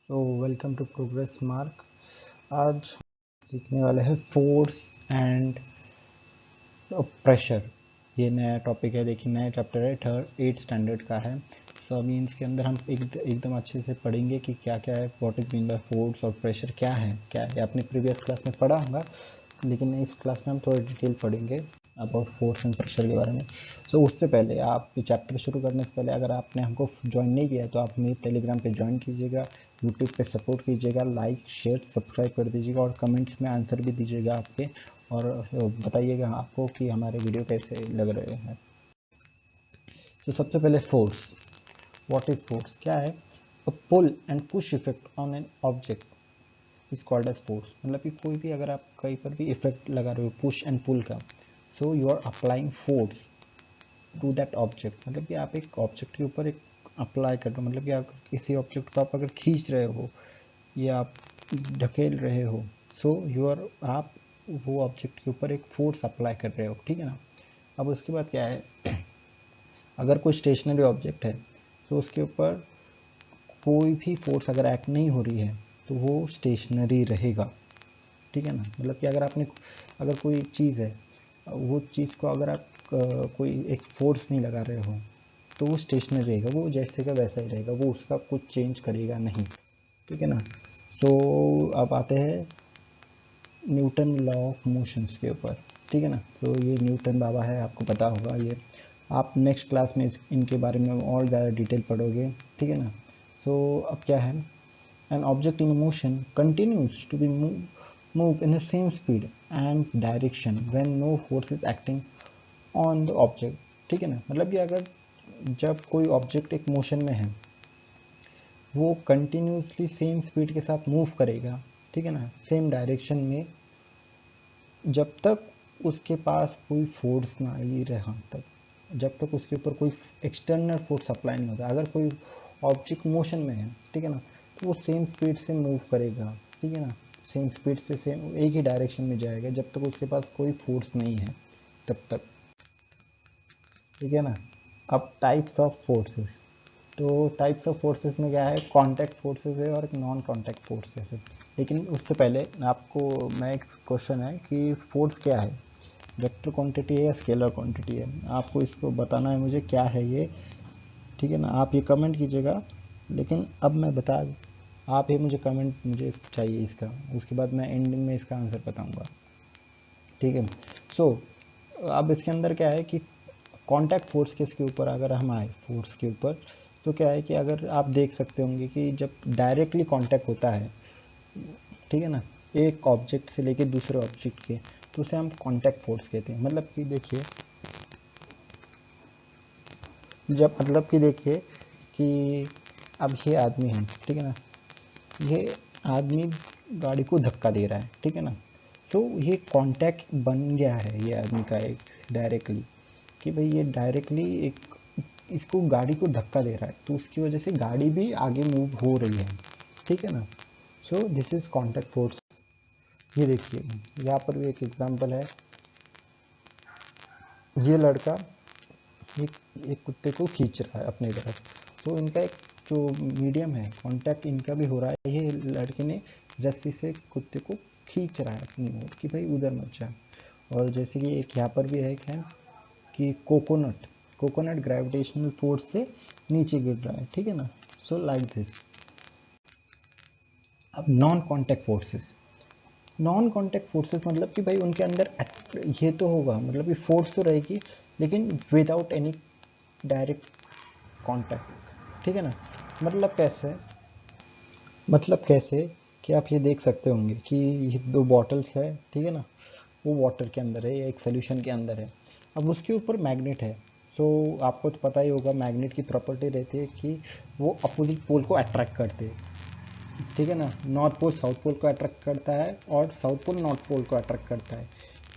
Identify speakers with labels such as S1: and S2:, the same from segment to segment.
S1: तो welcome to progress mark. आज सीखने वाले हैं फोर्स एंड प्रेशर। ये नया टॉपिक है, देखिए नया चैप्टर है, थर्ड 8 स्टैंडर्ड का है। सो अभी इसके अंदर हम एकदम अच्छे से पढ़ेंगे कि क्या क्या है, what is mean by force और प्रेशर क्या है आपने प्रीवियस क्लास में पढ़ा होगा, लेकिन इस क्लास में हम थोड़ा डिटेल पढ़ेंगे अबाउट फोर्स एंड प्रेशर के बारे में। सो उससे पहले आप चैप्टर शुरू करने से पहले अगर आपने हमको ज्वाइन नहीं किया है तो आप मेरे टेलीग्राम पे ज्वाइन कीजिएगा, यूट्यूब पे सपोर्ट कीजिएगा, लाइक शेयर सब्सक्राइब कर दीजिएगा और कमेंट्स में आंसर भी दीजिएगा आपके, और बताइएगा आपको कि हमारे वीडियो कैसे लग रहे हैं। तो सबसे पहले फोर्स, व्हाट इज फोर्स, क्या है? A pull and push effect on an object is called as force. मतलब कि कोई भी अगर आप कहीं पर भी इफेक्ट लगा रहे हो पुश एंड पुल का, so you are applying force to that object. मतलब कि आप एक ऑब्जेक्ट के ऊपर एक अप्लाई कर रहे हो, मतलब कि आप किसी ऑब्जेक्ट को आप अगर खींच रहे हो या आप ढकेल रहे हो, सो यू आर आप वो ऑब्जेक्ट के ऊपर एक फोर्स अप्लाई कर रहे हो, ठीक है ना। अब उसके बाद क्या है, अगर कोई स्टेशनरी ऑब्जेक्ट है तो उसके ऊपर कोई भी फोर्स अगर एक्ट नहीं हो रही है तो वो स्टेशनरी रहेगा, ठीक है ना। मतलब कि अगर कोई चीज़ है, वो चीज़ को अगर आप कोई एक फोर्स नहीं लगा रहे हो तो वो स्टेशनरी रहेगा, वो जैसे का वैसा ही रहेगा, वो उसका कुछ चेंज करेगा नहीं, ठीक है ना। सो अब आते हैं न्यूटन लॉ ऑफ मोशंस के ऊपर, ठीक है ना। तो ये न्यूटन बाबा है, आपको पता होगा, ये आप नेक्स्ट क्लास में इनके बारे में और ज़्यादा डिटेल पढ़ोगे, ठीक है ना। सो अब क्या है, an object in motion continues to be move in the same speed and direction when no force is acting on the object, ठीक है ना। मतलब कि अगर जब कोई ऑब्जेक्ट एक मोशन में है, वो कंटिन्यूसली सेम स्पीड के साथ मूव करेगा, ठीक है ना, सेम डायरेक्शन में, जब तक उसके पास कोई फोर्स ना ही रहा तक, जब तक उसके ऊपर कोई एक्सटर्नल फोर्स अप्लाई नहीं होता। अगर कोई ऑब्जेक्ट मोशन में है, ठीक है ना, तो वो सेम स्पीड से मूव करेगा, ठीक है ना, सेम स्पीड से सेम एक ही डायरेक्शन में जाएगा जब तक उसके पास कोई फोर्स नहीं है तब तक, ठीक है ना। अब टाइप्स ऑफ फोर्सेस, तो टाइप्स ऑफ फोर्सेस में क्या है, कांटेक्ट फोर्सेस है और एक नॉन कांटेक्ट फोर्सेस है। लेकिन उससे पहले आपको मैं एक क्वेश्चन है कि फोर्स क्या है, वेक्टर क्वांटिटी है या स्केलर क्वांटिटी है, आपको इसको बताना है मुझे क्या है ये, ठीक है ना। आप ये कमेंट कीजिएगा, लेकिन अब मैं बता, आप ये मुझे कमेंट मुझे चाहिए इसका, उसके बाद मैं एंडिंग में इसका आंसर बताऊंगा, ठीक है। सो अब इसके अंदर क्या है कि कांटेक्ट फोर्स के ऊपर अगर हम आए फोर्स के ऊपर, तो क्या है कि अगर आप देख सकते होंगे कि जब डायरेक्टली कांटेक्ट होता है, ठीक है ना, एक ऑब्जेक्ट से लेके दूसरे ऑब्जेक्ट के, तो उसे हम कांटेक्ट फोर्स कहते हैं। मतलब कि देखिए, कि अब ये आदमी है, ठीक है ना, ये आदमी गाड़ी को धक्का दे रहा है, ठीक है ना। तो ये कांटेक्ट बन गया है ये आदमी का एक डायरेक्टली, कि भाई ये डायरेक्टली एक इसको गाड़ी को धक्का दे रहा है, तो उसकी वजह से गाड़ी भी आगे मूव हो रही है, ठीक है ना। सो दिस इज कांटेक्ट फोर्स। ये देखिए, यहाँ पर भी एक एग्जांपल है, ये लड़का एक एक कुत्ते को खींच रहा है अपनी तरफ, तो इनका एक जो मीडियम है कांटेक्ट इनका भी हो रहा है, ये लड़के ने रस्सी से कुत्ते को खींच रहा है अपनी ओर कि भाई उधर मत जा। और जैसे कि एक यहाँ पर भी है, कि कोकोनट कोकोनट ग्रेविटेशनल फोर्स से नीचे गिर रहा है, ठीक है ना। So like this. अब non contact forces, non contact forces मतलब कि भाई उनके अंदर ये तो होगा, मतलब कि फोर्स तो रहेगी लेकिन विदाउट एनी डायरेक्ट कांटेक्ट, ठीक है ना। मतलब कैसे, कि आप ये देख सकते होंगे कि ये दो बॉटल्स है, ठीक है ना, वो वाटर के अंदर है या एक सोल्यूशन के अंदर है। अब उसके ऊपर मैग्नेट है। सो आपको तो पता ही होगा मैग्नेट की प्रॉपर्टी रहती है कि वो अपोजिट पोल को अट्रैक्ट करते हैं, ठीक है ना। नॉर्थ पोल साउथ पोल को अट्रैक्ट करता है और साउथ पोल नॉर्थ पोल को अट्रैक्ट करता है।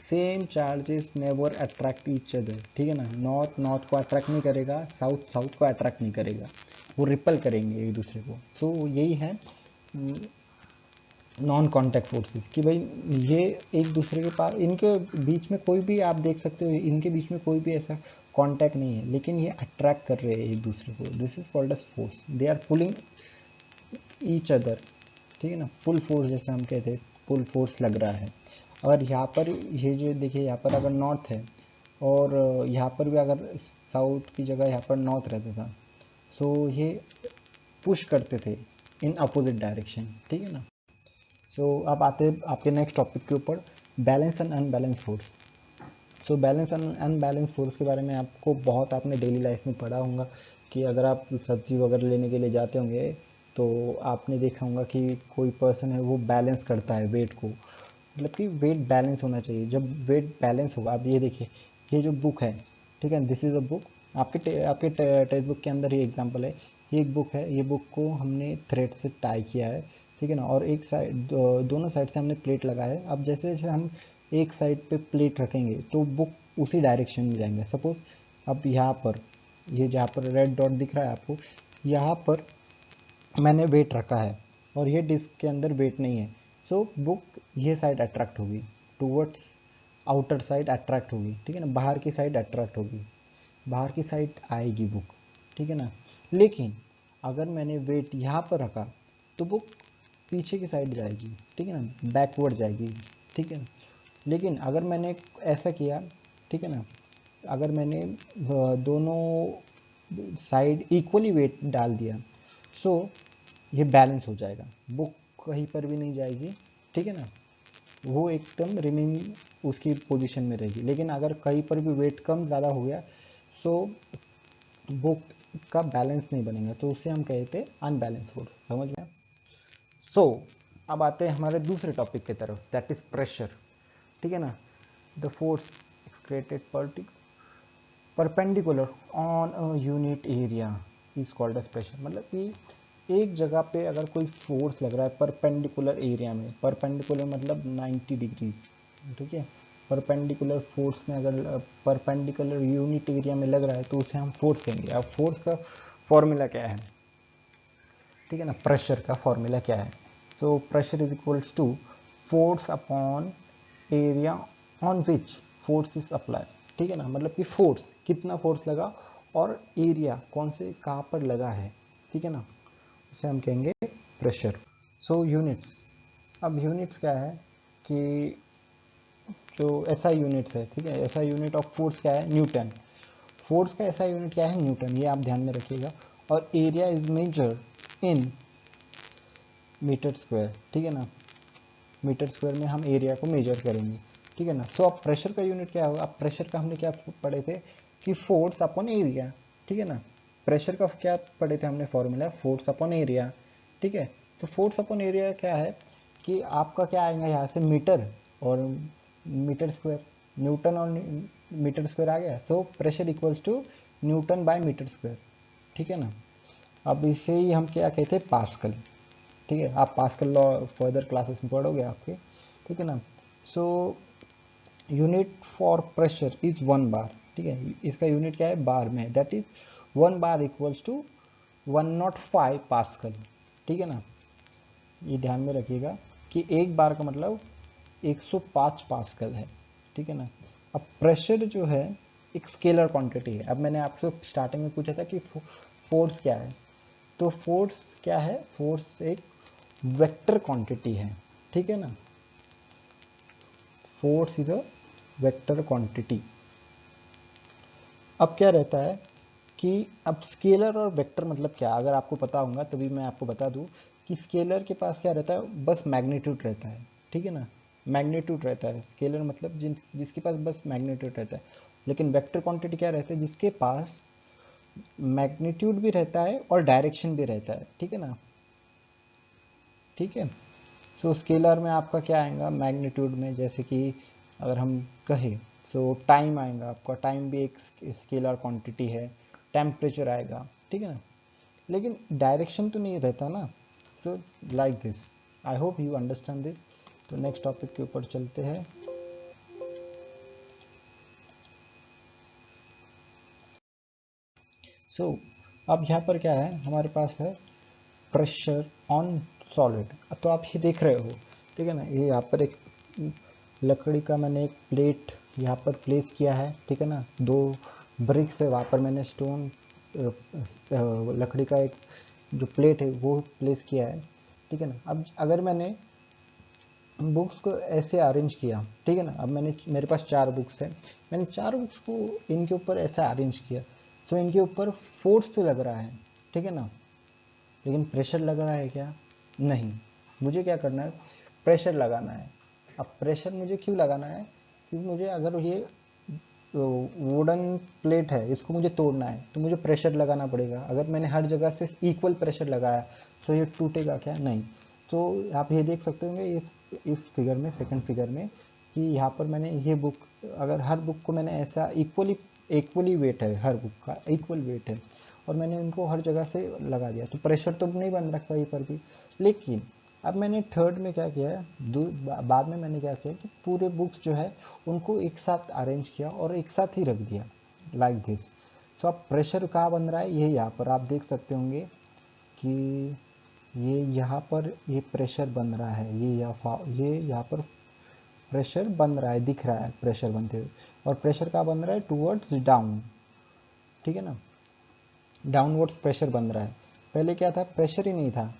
S1: Same charges never attract each other, ठीक है ना। नॉर्थ नॉर्थ को अट्रैक्ट नहीं करेगा, साउथ साउथ को अट्रैक्ट नहीं करेगा, वो रिपल करेंगे एक दूसरे को। तो यही है नॉन कांटेक्ट फोर्सेस, कि भाई ये एक दूसरे के पास, इनके बीच में कोई भी, आप देख सकते हो इनके बीच में कोई भी ऐसा कांटेक्ट नहीं है, लेकिन ये अट्रैक्ट कर रहे हैं एक दूसरे को। This is called as force, they are pulling each other, ठीक है ना, पुल फोर्स जैसे हम कहते हैं, पुल फोर्स लग रहा है। और यहाँ पर ये जो देखिए, यहाँ पर अगर नॉर्थ है और यहाँ पर भी अगर साउथ की जगह यहाँ पर नॉर्थ रहता था, सो ये पुश करते थे इन अपोजिट डायरेक्शन, ठीक है ना। सो अब आते हैं आपके नेक्स्ट टॉपिक के ऊपर, balance and unbalance force. So balance and unbalance force के बारे में आपको बहुत आपने डेली लाइफ में पढ़ा होगा कि अगर आप सब्जी वगैरह लेने के लिए जाते होंगे तो आपने देखा होगा कि कोई पर्सन है वो बैलेंस करता है वेट को, मतलब कि वेट बैलेंस होना चाहिए। जब वेट बैलेंस होगा, आप ये देखिए, ये जो बुक है, ठीक है, दिस इज़ अ बुक, आपके टेक्स्ट बुक के अंदर ये एग्जांपल है, ये एक बुक है, ये बुक को हमने थ्रेड से टाई किया है, ठीक है ना, और एक साइड दोनों साइड से हमने प्लेट लगाया है। अब जैसे जैसे हम एक साइड पे प्लेट रखेंगे तो बुक उसी डायरेक्शन में जाएंगे। सपोज अब यहाँ पर, ये जहाँ पर रेड डॉट दिख रहा है आपको, यहाँ पर मैंने वेट रखा है और ये डिस्क के अंदर वेट नहीं है, सो बुक ये साइड अट्रैक्ट होगी, टूवर्ड्स आउटर साइड अट्रैक्ट होगी, ठीक है ना, बाहर की साइड अट्रैक्ट होगी, बाहर की साइड आएगी बुक, ठीक है ना। लेकिन अगर मैंने वेट यहाँ पर रखा तो बुक पीछे की साइड जाएगी, ठीक है ना, बैकवर्ड जाएगी, ठीक है ना। लेकिन अगर मैंने ऐसा किया, ठीक है ना, अगर मैंने दोनों साइड इक्वली वेट डाल दिया, सो ये बैलेंस हो जाएगा, बुक कहीं पर भी नहीं जाएगी, ठीक है ना, वो एकदम रिमेन उसकी पोजीशन में रहेगी। लेकिन अगर कहीं पर भी वेट कम ज़्यादा हो गया, सो बुक का बैलेंस नहीं बनेगा, तो उसे हम कहते हैं अनबैलेंस फोर्स। समझ में? सो अब आते हैं हमारे दूसरे टॉपिक की तरफ, दैट इज प्रेशर, ठीक है ना। The force exerted perpendicular on a unit area is called as pressure. मतलब कि एक जगह पे अगर कोई फोर्स लग रहा है परपेंडिकुलर एरिया में, परपेंडिकुलर मतलब 90 डिग्रीज, ठीक है, परपेंडिकुलर फोर्स में अगर परपेंडिकुलर यूनिट एरिया में लग रहा है तो उसे हम फोर्स कहेंगे। अब फोर्स का फॉर्मूला क्या है, ठीक है ना, प्रेशर का फॉर्मूला क्या है? So pressure is equals to force upon area on which force is apply, ठीक है ना, मतलब कि फोर्स कितना फोर्स लगा और एरिया कौन से कहाँ पर लगा है, ठीक है ना, उसे हम कहेंगे प्रेशर। सो यूनिट्स, अब यूनिट्स क्या है कि जो ऐसा यूनिट्स है, ठीक है, ऐसा यूनिट ऑफ फोर्स क्या है, न्यूटन। फोर्स का ऐसा यूनिट क्या है, न्यूटन, ये आप ध्यान में रखिएगा। और area is measure in metre square, ठीक है ना, मीटर स्क्वायर में हम एरिया को मेजर करेंगे, ठीक है ना। सो अब प्रेशर का यूनिट क्या होगा, अब प्रेशर का हमने क्या पढ़े थे कि फोर्स अपॉन एरिया, ठीक है ना, प्रेशर का क्या पढ़े थे हमने फॉर्मूला, फोर्स अपॉन एरिया, ठीक है। तो फोर्स अपॉन एरिया क्या है कि आपका क्या आएगा यहाँ से मीटर और मीटर स्क्वायर, न्यूटन और मीटर स्क्वायर आ गया, so pressure equals to newton by metre square, ठीक है ना। अब इसे ही हम क्या कहते हैं, पास्कल, ठीक है, आप पास्कल लॉ फर्दर क्लासेस में पढ़ोगे आपके, ठीक है ना। So unit for pressure is 1 bar, ठीक है, इसका यूनिट क्या है, बार में, that is 1 bar equals to 105 pascal, ठीक है ना। ये ध्यान में रखिएगा कि एक बार का मतलब 105 पास्कल है, ठीक है ना। अब प्रेशर जो है एक स्केलर क्वांटिटी है। अब मैंने आपसे स्टार्टिंग में पूछा था कि फोर्स क्या है, तो फोर्स क्या है, फोर्स एक वेक्टर क्वांटिटी है, ठीक है ना, force is a vector quantity. अब क्या रहता है कि अब स्केलर और वेक्टर मतलब क्या, अगर आपको पता होगा तभी मैं आपको बता दूं कि स्केलर के पास क्या रहता है, बस मैग्नीट्यूड रहता है, ठीक है ना, मैग्नीट्यूड रहता है। स्केलर मतलब जिसके पास बस मैग्नीट्यूड रहता है। लेकिन वेक्टर क्वांटिटी क्या रहता है, जिसके पास मैग्नीट्यूड भी रहता है और डायरेक्शन भी रहता है, ठीक है ना, ठीक है। सो स्केलर में आपका क्या आएगा, मैग्नीट्यूड में जैसे कि अगर हम कहें, सो टाइम आएगा आपका, टाइम भी एक स्केलर क्वांटिटी है, टेम्परेचर आएगा, ठीक है ना। लेकिन डायरेक्शन तो नहीं रहता ना। So like this, I hope you understand this. तो नेक्स्ट टॉपिक के ऊपर चलते हैं। सो अब यहाँ पर क्या है, हमारे पास है प्रेशर ऑन सॉलिड। तो आप ये देख रहे हो, ठीक है ना, ये यहाँ पर एक लकड़ी का मैंने एक प्लेट यहाँ पर प्लेस किया है, ठीक है ना, दो ब्रिक्स है, वहाँ पर मैंने स्टोन लकड़ी का एक जो प्लेट है वो प्लेस किया है, ठीक है ना। अब अगर मैंने बुक्स को ऐसे अरेंज किया, ठीक है ना, अब मेरे पास 4 बुक्स है, मैंने 4 बुक्स को इनके ऊपर ऐसे अरेंज किया, तो इनके ऊपर फोर्स तो लग रहा है, ठीक है ना, लेकिन प्रेशर लग रहा है क्या? नहीं। मुझे क्या करना है? प्रेशर लगाना है। अब प्रेशर मुझे क्यों लगाना है? क्योंकि मुझे अगर ये वुडन प्लेट है, इसको मुझे तोड़ना है, तो मुझे प्रेशर लगाना पड़ेगा। अगर मैंने हर जगह से इक्वल प्रेशर लगाया तो ये टूटेगा क्या? नहीं। तो आप ये देख सकते होंगे इस फिगर में, सेकंड फिगर में, कि यहाँ पर मैंने ये बुक, अगर हर बुक को मैंने ऐसा इक्वली वेट है, हर बुक का इक्वल वेट है, और मैंने इनको हर जगह से लगा दिया, तो प्रेशर तो नहीं बन रखा कहीं पर भी। लेकिन अब मैंने थर्ड में क्या किया है, बाद में मैंने क्या किया कि पूरे बुक्स जो है उनको एक साथ अरेंज किया और एक साथ ही रख दिया, लाइक दिस। तो अब प्रेशर कहाँ बन रहा है? ये यहाँ पर आप देख सकते होंगे कि ये यहाँ पर ये प्रेशर बन रहा है, ये यहाँ पर प्रेशर बन रहा है, दिख रहा है प्रेशर बनते हुए। और प्रेशर कहाँ बन रहा है? टूवर्ड्स डाउन, ठीक है ना, डाउनवर्ड्स प्रेशर बन रहा है। पहले क्या था? प्रेशर ही नहीं था,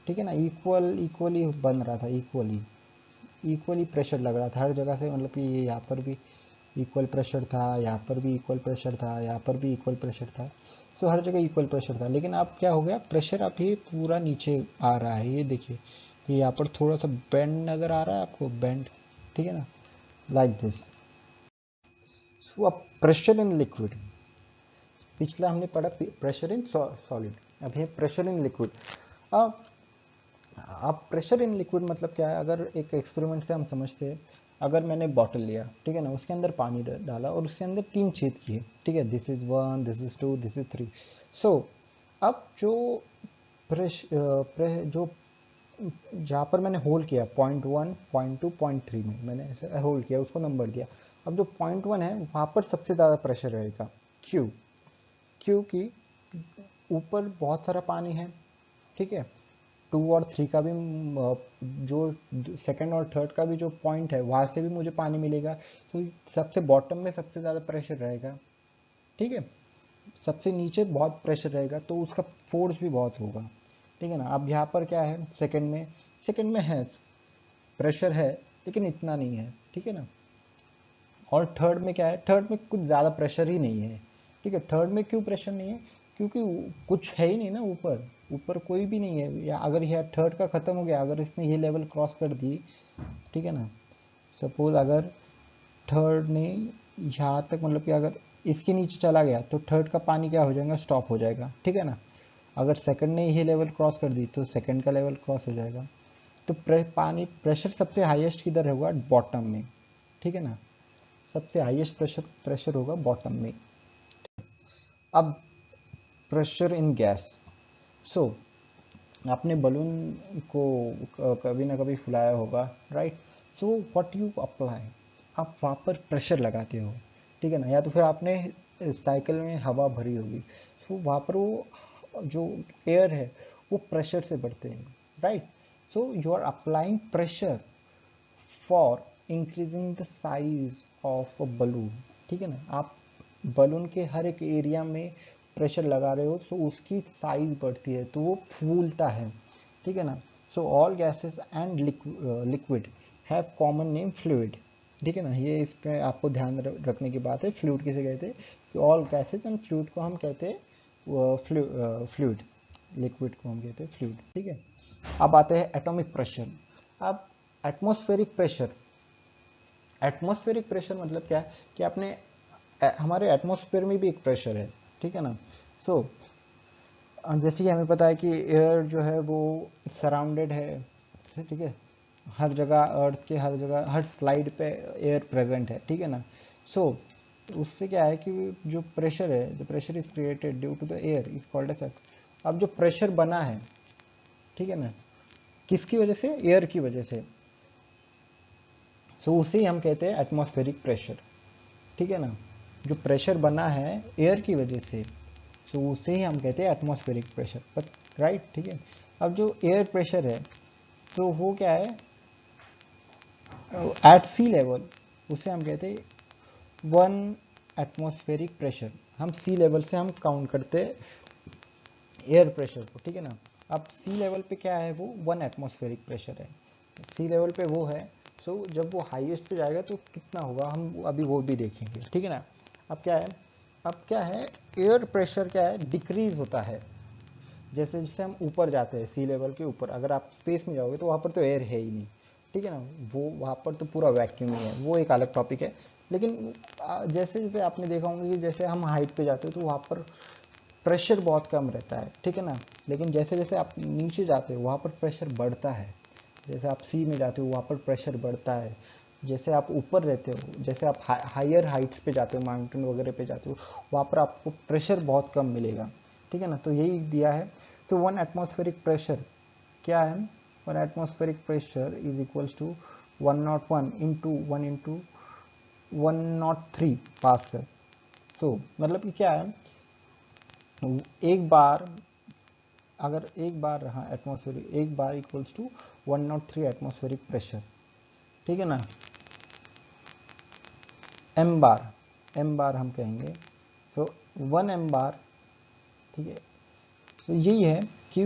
S1: ठीक है ना, इक्वली बन रहा था, इक्वली प्रेशर लग रहा था हर जगह से, मतलब कि ये यहाँ पर भी इक्वल प्रेशर था, यहाँ पर भी इक्वल प्रेशर था, यहाँ पर भी इक्वल प्रेशर था, सो हर जगह इक्वल प्रेशर था। लेकिन अब क्या हो गया? प्रेशर अब ये पूरा नीचे आ रहा है, ये देखिए, ये यहाँ पर थोड़ा सा बेंड नज़र आ रहा है आपको, बेंड, ठीक है ना, लाइक दिस। सो अब प्रेशर इन लिक्विड, पिछला हमने पढ़ा प्रेशर इन सॉलिड, अब है प्रेशर इन लिक्विड। अब प्रेशर इन लिक्विड मतलब क्या है? अगर एक एक्सपेरिमेंट से हम समझते हैं, अगर मैंने बॉटल लिया, ठीक है ना, उसके अंदर पानी डाला और उसके अंदर 3 छेद किए, ठीक है, this is 1, this is 2, this is 3। सो अब जो जो जहाँ पर मैंने होल किया, .1, .2, .3 में मैंने ऐसे होल किया, उसको नंबर दिया। अब जो .1 है वहाँ पर सबसे ज़्यादा प्रेशर रहेगा। क्यों? क्योंकि ऊपर बहुत सारा पानी है, ठीक है, 2 और 3 का भी जो सेकंड और थर्ड का भी जो पॉइंट है वहाँ से भी मुझे पानी मिलेगा, तो सबसे बॉटम में सबसे ज़्यादा प्रेशर रहेगा, ठीक है, सबसे नीचे बहुत प्रेशर रहेगा, तो उसका फोर्स भी बहुत होगा, ठीक है ना। अब यहाँ पर क्या है? सेकंड में है प्रेशर है, लेकिन इतना नहीं है, ठीक है ना। और थर्ड में क्या है? थर्ड में कुछ ज़्यादा प्रेशर ही नहीं है, ठीक है। थर्ड में क्यों प्रेशर नहीं है? क्योंकि कुछ है ही नहीं ना ऊपर, ऊपर कोई भी नहीं है। या अगर यह थर्ड का ख़त्म हो गया, अगर इसने ये लेवल क्रॉस कर दी, ठीक है ना, सपोज अगर थर्ड ने यहाँ तक, मतलब कि अगर इसके नीचे चला गया तो थर्ड का पानी क्या हो जाएगा? स्टॉप हो जाएगा, ठीक है ना। अगर सेकंड ने ये लेवल क्रॉस कर दी तो सेकंड का लेवल क्रॉस हो जाएगा। तो पानी प्रेशर सबसे हाईएस्ट किधर होगा? बॉटम में, ठीक है ना, सबसे हाईएस्ट प्रेशर होगा बॉटम में। अब प्रेशर इन गैस। सो आपने बलून को कभी ना कभी फुलाया होगा, right. So what you apply, आप वहाँ पर प्रेशर लगाते हो, ठीक है ना, या तो फिर आपने साइकिल में हवा भरी होगी, सो वहाँ पर वो जो एयर है वो प्रेशर से बढ़ते हैं, right. So you are applying pressure for increasing the size of a balloon, ठीक है ना। आप बलून के हर एक एरिया में प्रेशर लगा रहे हो तो उसकी साइज बढ़ती है, तो वो फूलता है, ठीक है ना। So all gases and liquid have common name fluid, ठीक है ना। ये इस पे आपको ध्यान रखने की बात है। फ्लूइड किसे कहते हैं? कि ऑल गैसेस एंड फ्लूइड को हम कहते हैं फ्लूइड, लिक्विड को हम कहते हैं फ्लूइड, ठीक है। अब आते हैं एटॉमिक प्रेशर। अब एटमॉस्फेरिक प्रेशर, एटमॉस्फेरिक प्रेशर मतलब क्या है? कि आपने हमारे एटमॉस्फेयर में भी एक प्रेशर है, ठीक है ना। सो जैसे कि हमें पता है कि एयर जो है वो सराउंडेड है, ठीक है, हर जगह अर्थ के हर जगह हर स्लाइड पे एयर प्रेजेंट है, ठीक है ना। सो उससे क्या है कि जो प्रेशर है, the pressure is created due to the air is called as. अब जो प्रेशर बना है, ठीक है ना, किसकी वजह से? एयर की वजह से। सो उसे हम कहते हैं एटमॉस्फेरिक प्रेशर, ठीक है ना। जो प्रेशर बना है एयर की वजह से, तो उसे ही हम कहते हैं एटमॉस्फेरिक प्रेशर, राइट, ठीक है। अब जो एयर प्रेशर है तो वो क्या है? एट सी लेवल, उसे हम कहते हैं 1 एटमॉस्फेरिक प्रेशर। हम सी लेवल से हम काउंट करते हैं एयर प्रेशर को, ठीक है ना। अब सी लेवल पे क्या है, वो 1 एटमॉस्फेरिक प्रेशर है, सी लेवल पे वो है। सो जब वो हाईएस्ट पे जाएगा तो कितना होगा, हम अभी वो भी देखेंगे, ठीक है ना। अब क्या है, एयर प्रेशर क्या है, डिक्रीज होता है जैसे जैसे हम ऊपर जाते हैं, सी लेवल के ऊपर। अगर आप स्पेस में जाओगे तो वहाँ पर तो एयर है ही नहीं, ठीक है ना, वो वहाँ पर तो पूरा वैक्यूम ही है, वो एक अलग टॉपिक है। लेकिन जैसे जैसे आपने देखा होगा कि जैसे हम हाइट पे जाते हो तो वहाँ पर प्रेशर बहुत कम रहता है, ठीक है ना। लेकिन जैसे जैसे आप नीचे जाते हो वहाँ पर प्रेशर बढ़ता है, जैसे आप सी में जाते हो वहाँ पर प्रेशर बढ़ता है। जैसे आप ऊपर रहते हो, जैसे आप हायर हाइट्स पे जाते हो, माउंटेन वगैरह पे जाते हो, वहाँ पर आपको प्रेशर बहुत कम मिलेगा, ठीक है ना। तो यही दिया है। तो 1 एटमॉस्फेरिक प्रेशर क्या है, 1 atmospheric pressure is equals to 101 into 1 into 103 pascal. So मतलब कि क्या है, एक बार, अगर एक बार रहा एटमॉस्फेरिक, एक बार इक्वल्स टू 103 एटमॉस्फेरिक प्रेशर, ठीक है ना। एम बार हम कहेंगे, सो 1 एम बार, ठीक है। तो यही है कि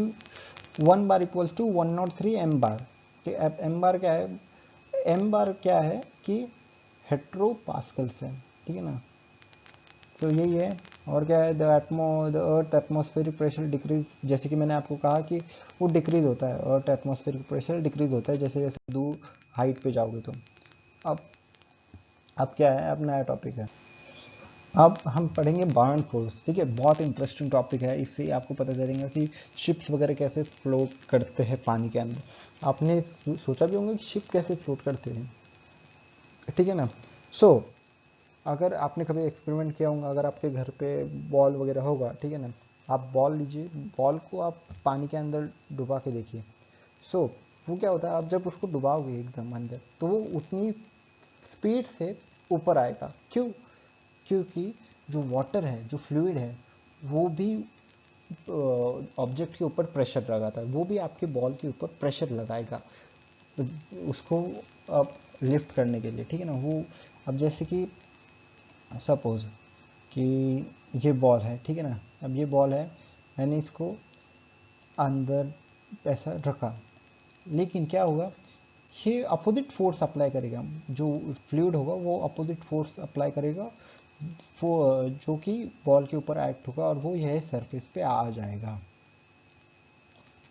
S1: 1 बार इक्वल्स टू 103 एम बार। अब एम बार क्या है, एम बार क्या है कि हेट्रो पास्कल्स है, ठीक है ना। तो यही है। और क्या है, the earth atmospheric pressure decrease, जैसे कि मैंने आपको कहा कि वो डिक्रीज होता है, अर्थ एटमॉस्फेरिक प्रेशर डिक्रीज होता है जैसे जैसे दूर हाइट पे जाओगे तो। अब अब क्या है, अब नया टॉपिक है, अब हम पढ़ेंगे बायोंट फोर्स, ठीक है। बहुत इंटरेस्टिंग टॉपिक है, इससे आपको पता चलेगा कि शिप्स वगैरह कैसे फ्लोट करते हैं पानी के अंदर। आपने सोचा भी होंगे कि शिप कैसे फ्लोट करते हैं, ठीक है ना। सो अगर आपने कभी एक्सपेरिमेंट किया होगा, अगर आपके घर पे बॉल वगैरह होगा, ठीक है ना, आप बॉल लीजिए, बॉल को आप पानी के अंदर डुबा के देखिए। सो वो क्या होता है, आप जब उसको डुबाओगे एकदम अंदर तो वो उतनी स्पीड से ऊपर आएगा। क्यों, क्योंकि जो वाटर है, जो फ्लूइड है, वो भी ऑब्जेक्ट के ऊपर प्रेशर लगाता है, वो भी आपके बॉल के ऊपर प्रेशर लगाएगा उसको अब लिफ्ट करने के लिए, ठीक है ना। वो अब जैसे कि सपोज कि ये बॉल है, ठीक है ना। अब ये बॉल है, मैंने इसको अंदर ऐसा रखा, लेकिन क्या होगा, ये अपोजिट फोर्स अप्लाई करेगा, जो फ्लूइड होगा वो अपोजिट फोर्स अप्लाई करेगा, वो जो कि बॉल के ऊपर एक्ट होगा और वो यह सरफेस पे आ जाएगा,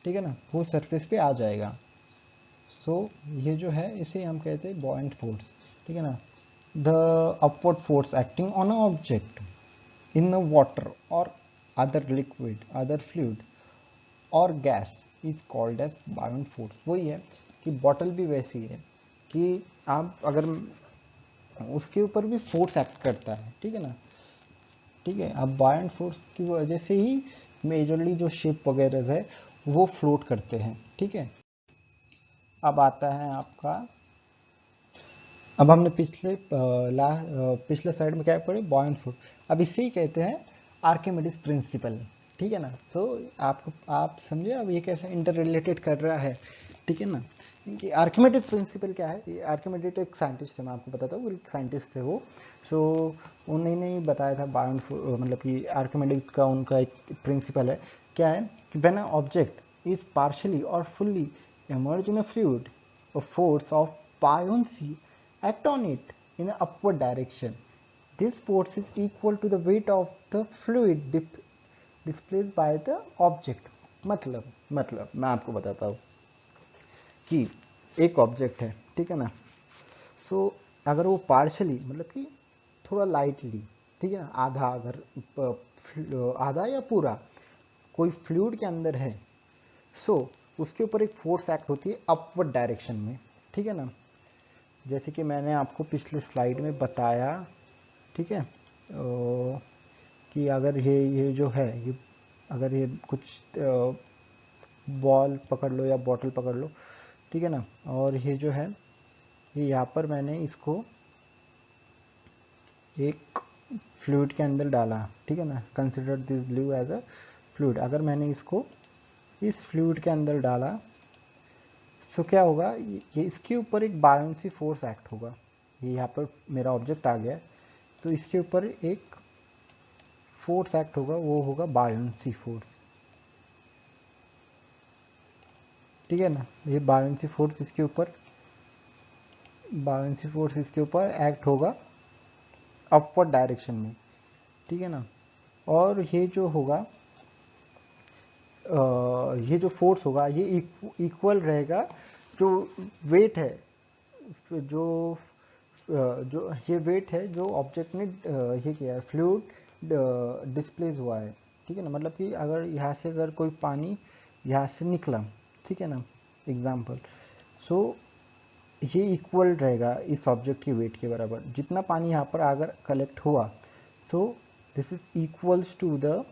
S1: ठीक है ना, वो सरफेस पे आ जाएगा। सो ये जो है इसे हम कहते हैं बॉयंट फोर्स, ठीक है ना। The upward force acting on a object in the water और अदर लिक्विड, अदर फ्लूइड और gas is called as buoyant force. वही है कि बॉटल भी वैसी है कि आप अगर उसके ऊपर भी फोर्स एक्ट करता है, ठीक है ना, ठीक है। अब बायोंट फोर्स की वजह से ही मेजरली जो शिप वगैरह है वो फ्लोट करते हैं, ठीक है। अब आता है आपका, अब हमने पिछले साइड में क्या पढ़े, बॉयंट फोर्स। अब इसे ही कहते हैं आर्किमिडीज प्रिंसिपल, ठीक है ना। सो आप समझे अब ये कैसे इंटर रिलेटेड कर रहा है, ठीक है ना। कि आर्किमिडीज प्रिंसिपल क्या है, आर्किमिडीज एक साइंटिस्ट थे, मैं आपको बताता हूँ, ग्रीक साइंटिस्ट थे वो। सो उन्होंने ही बताया था बायोंट, मतलब कि आर्किमिडीज का उनका एक प्रिंसिपल है, क्या है कि when a object is partially और fully emerge in a fluid, a force of buoyancy act on it in an upward direction. This force is equal to the weight of the fluid displaced by the object. मतलब मैं आपको बताता हूँ कि एक object है, ठीक है ना। सो अगर वो पार्शली, मतलब कि थोड़ा लाइटली, ठीक है ना, आधा, अगर आधा या पूरा कोई फ्लूइड के अंदर है, सो उसके ऊपर एक फोर्स एक्ट होती है अपवर्ड डायरेक्शन में, ठीक है ना। जैसे कि मैंने आपको पिछले स्लाइड में बताया, ठीक है, कि अगर ये जो है, ये अगर ये कुछ बॉल पकड़ लो या बॉटल पकड़ लो, ठीक है ना, और ये जो है, ये यहाँ पर मैंने इसको एक फ्लूइड के अंदर डाला, ठीक है ना, consider this blue as a fluid. अगर मैंने इसको इस फ्लूइड के अंदर डाला, सो क्या होगा, ये इसके ऊपर एक बायोंसी फोर्स एक्ट होगा। ये यहाँ पर मेरा ऑब्जेक्ट आ गया, तो इसके ऊपर एक फोर्स एक्ट होगा, वो होगा बायोंसी फोर्स, ठीक है ना। ये बायोंसी फोर्स इसके ऊपर एक्ट होगा अपवर्ड डायरेक्शन में, ठीक है ना। और ये जो होगा ये जो फोर्स होगा ये इक्वल रहेगा जो वेट है, जो जो ये वेट है जो ऑब्जेक्ट ने ये किया है, फ्लूइड डिस्प्लेस हुआ है, ठीक है ना। मतलब कि अगर यहाँ से अगर कोई पानी यहाँ से निकला, ठीक है ना, एग्जाम्पल, सो ये इक्वल रहेगा इस ऑब्जेक्ट की वेट के बराबर। जितना पानी यहाँ पर अगर कलेक्ट हुआ, so this is equals to the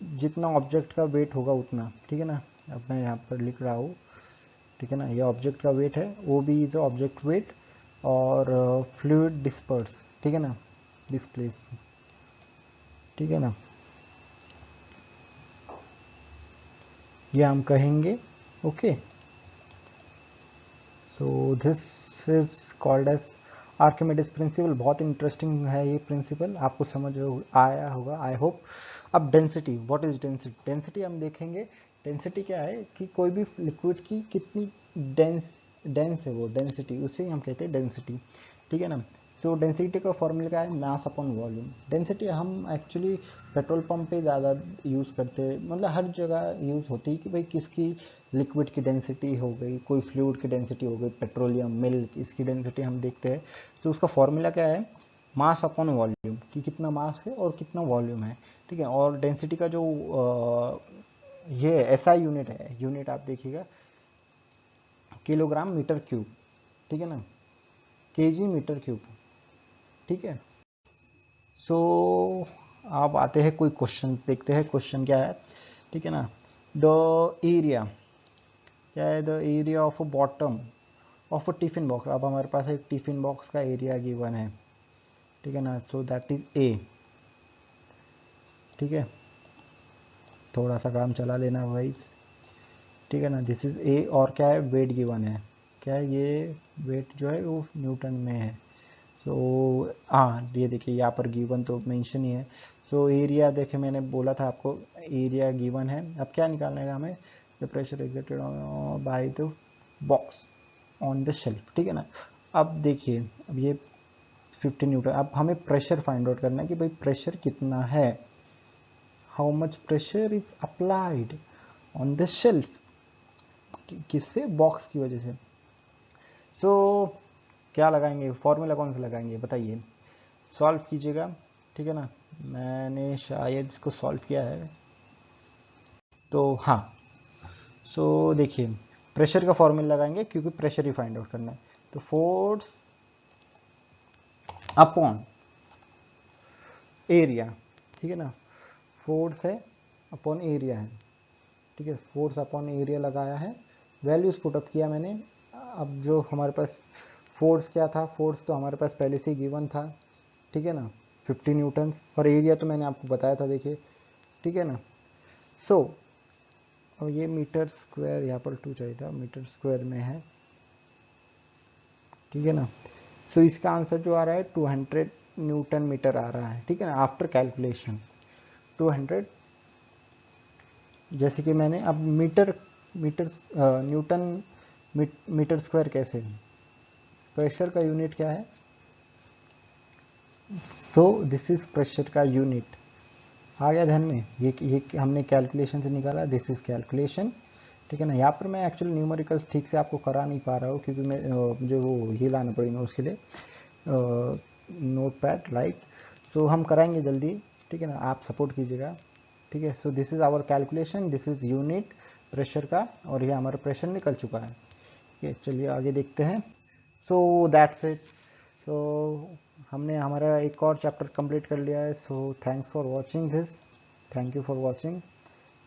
S1: जितना ऑब्जेक्ट का वेट होगा उतना, ठीक है ना। अब मैं यहाँ पर लिख रहा हूँ, ठीक है ना। ये ऑब्जेक्ट का वेट है, वो भी इज ऑब्जेक्ट वेट, और फ्लूइड डिस्पर्स, ठीक है ना, डिस्प्लेस, ठीक है ना। ये हम कहेंगे, okay. So this is called as Archimedes principle. बहुत इंटरेस्टिंग है ये प्रिंसिपल, आपको समझ आया होगा आई होप। अब density, what is density? Density हम देखेंगे। डेंसिटी क्या है कि कोई भी लिक्विड की कितनी डेंस है वो डेंसिटी, उसे हम कहते हैं डेंसिटी, ठीक है ना। सो डेंसिटी का फॉर्मूला क्या है? Mass upon volume. डेंसिटी हम एक्चुअली पेट्रोल पंप पे ज़्यादा यूज़ करते हैं, मतलब हर जगह यूज़ होती है कि भाई किसकी लिक्विड की डेंसिटी हो गई, कोई फ्लूइड की डेंसिटी हो गई, पेट्रोलियम, मिल्क, इसकी डेंसिटी हम देखते हैं। तो उसका फॉर्मूला क्या है? मास अपॉन वॉल्यूम, कि कितना मास है और कितना वॉल्यूम है, ठीक है। और डेंसिटी का जो ये एसआई यूनिट है, यूनिट आप देखिएगा किलोग्राम मीटर क्यूब, ठीक है ना, केजी मीटर क्यूब, ठीक है। सो आप आते हैं कोई क्वेश्चन देखते हैं, क्वेश्चन क्या है, ठीक है ना। द एरिया क्या है? The area of a bottom of a tiffin box. अब हमारे पास एक टिफिन बॉक्स का एरिया गिवन है, ठीक है ना। सो दैट इज ए, ठीक है। थोड़ा सा काम चला लेना वाइज, ठीक है ना। दिस इज ए, और क्या है? वेट गिवन है। क्या है ये? वेट जो है वो न्यूटन में है। सो हाँ, ये देखिए यहाँ पर गिवन तो मेंशन ही है। सो एरिया देखिए, मैंने बोला था आपको एरिया गिवन है। अब क्या निकालना है हमें? The pressure exerted by the box on the shelf, ठीक है ना। अब देखिए, अब ये 50 न्यूटन, अब हमें प्रेशर फाइंड आउट करना है कि भाई प्रेशर कितना है, how much pressure is applied on the shelf, किससे? बॉक्स की वजह से। सो क्या लगाएंगे? फॉर्मूला कौन सा लगाएंगे बताइए? सॉल्व कीजिएगा, ठीक है ना। मैंने शायद इसको सॉल्व किया है, तो हाँ। सो देखिए, प्रेशर का फॉर्मूला लगाएंगे क्योंकि प्रेशर ही फाइंड आउट करना है। तो फोर्स अपॉन एरिया, ठीक है ना। फोर्स है अपॉन एरिया है, ठीक है। फोर्स अपॉन एरिया लगाया है, वैल्यूज पुटअप किया मैंने। अब जो हमारे पास फोर्स क्या था? फोर्स तो हमारे पास पहले से गिवन था, ठीक है ना, 50 न्यूटन्स। और एरिया तो मैंने आपको बताया था, देखिए, ठीक है ना। सो अब ये मीटर स्क्वायर, यहाँ पर 2 चाहिए था, मीटर स्क्वायर में है, ठीक है ना। सो इसका आंसर जो आ रहा है 200 न्यूटन मीटर आ रहा है, ठीक है ना, आफ्टर कैलकुलेशन 200। जैसे कि मैंने अब metre metre newton metre square कैसे? प्रेशर का यूनिट क्या है? सो दिस इज प्रेशर का यूनिट। आ गया ध्यान में? ये हमने कैलकुलेशन से निकाला, दिस इज कैलकुलेशन, ठीक है ना। यहाँ पर मैं एक्चुअली न्यूमेरिकल्स ठीक से आपको करा नहीं पा रहा हूँ क्योंकि मैं मुझे वो ये लाना पड़ेगा उसके लिए नोट पैड लाइक। सो हम कराएंगे जल्दी, ठीक है ना, आप सपोर्ट कीजिएगा, ठीक है। So this is our calculation, this is unit pressure का, और ये हमारा प्रेशर निकल चुका है, ठीक है। चलिए आगे देखते हैं। So that's it. सो हमने हमारा एक और चैप्टर कंप्लीट कर लिया है। So thanks for watching this, thank you for watching,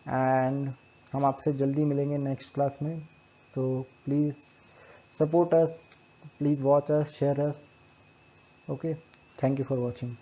S1: and हम आपसे जल्दी मिलेंगे नेक्स्ट क्लास में। तो please support us, please watch us, share us, okay. Thank you for watching.